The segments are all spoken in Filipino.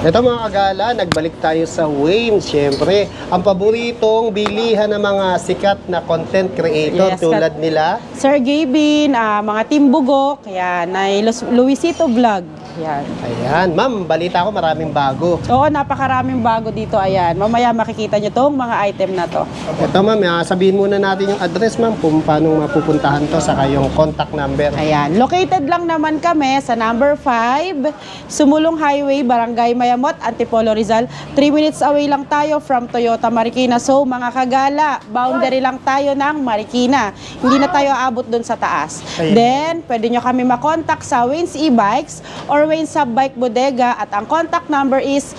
Ito mga kagala, nagbalik tayo sa Wayne. Siyempre, ang paboritong bilihan ng mga sikat na content creator tulad nila Sir Gavin, mga Team Bugok, yan, ay Luisito Vlog. Yan. Ayan, ma'am, balita ko maraming bago. Oo, napakaraming bago dito. Ayan, mamaya makikita nyo tong mga item na to. Ito ma'am, sabihin muna natin yung address ma'am kung paano mapupuntahan to sa kayong contact number. Ayan, located lang naman kami sa number 5, Sumulong Highway, Barangay Mayamot, Antipolo, Rizal. 3 minutes away lang tayo from Toyota Marikina. So mga kagala, boundary lang tayo ng Marikina. Hindi na tayo aabot dun sa taas. Ayan. Then, pwede nyo kami makontak sa Wayne's E-Bikes or Wayne's Subbike Bodega at ang contact number is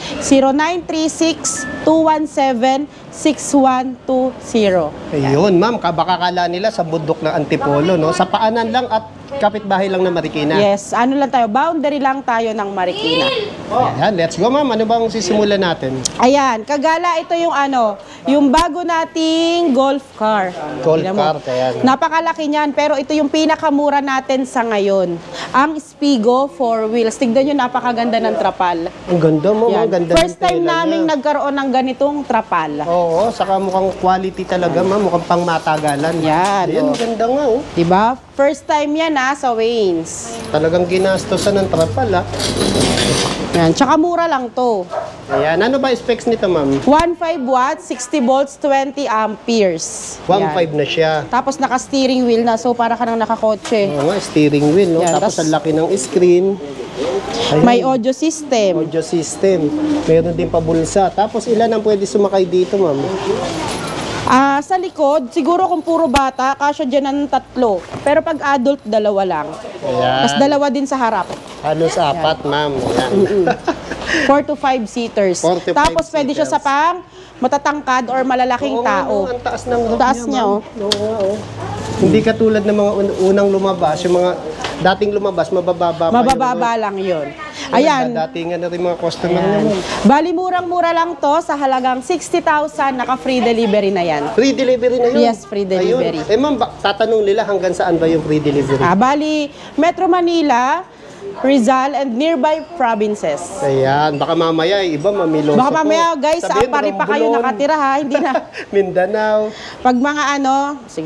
0936-217-6120. Ayun, ma'am, baka kala nila sa bundok ng Antipolo, no? Sa paanan lang at kapitbahay lang ng Marikina. Yes, ano lang tayo, boundary lang tayo ng Marikina. Ayan, let's go ma'am. Ano bang sisimulan natin? Ayan, kagala, ito yung yung bago nating golf car. Golf Tingnan mo. car, ayan. Napakalaki niyan, pero ito yung pinakamura natin sa ngayon. Ang Spigo 4 wheels. Tignan nyo, napakaganda ng trapal. Ang ganda mo, Yan. ang ganda First ng time tela naming niya. nagkaroon ng ganitong trapal. Oo, saka mukhang quality talaga ma'am, mukhang pang matagalan. Yan, Ayan, oh. ganda nga oh. Diba? First time yan sa Wayne's. Talagang ginastosan ng trapal ah. Yan, tsaka mura lang to. Ayan, ano ba specs nito ma'am? 1.5 watts, 60 volts, 20 amperes. 1.5 Yan. na siya. Tapos naka-steering wheel na, so para ka nang nakakotse. Oo nga, steering wheel, no? Yan, Tapos tas- ang laki ng screen. Ayan, May audio system. audio system. Meron din pabulsa. Tapos ilan ang pwede sumakay dito ma'am? Sa likod, siguro kung puro bata, kasya dyan ng 3. Pero pag adult, 2 lang. Ayan. Tapos 2 din sa harap. Halos 4 ma'am. Ayan. 4 to 5 seaters. 4 to 5 Tapos pwede siya sa seaters. pang matatangkad or malalaking Oo nga, tao. no, ang taas ng roof Taas niya, ma'am. Oo nga, oh. Hindi katulad ng mga unang lumabas, yung mga dating lumabas, mabababa pa Mabababa lang yun. Ayan. Datingan na rin mga customer niya Ayan. ma'am. Bali, murang-mura lang to sa halagang 60,000, naka-free delivery na yan. Free delivery na yun? Yes, free delivery. Ayun. Eh ma'am, tatanong nila hanggang saan ba yung free delivery? Bali, Metro Manila, Rizal, and nearby provinces. Ayan, baka mamaya iba mamiloso Baka mamaya, guys, Sabihin, pari pa kayo Romblon, nakatira ha, hindi na. Mindanao. Pag mga sige.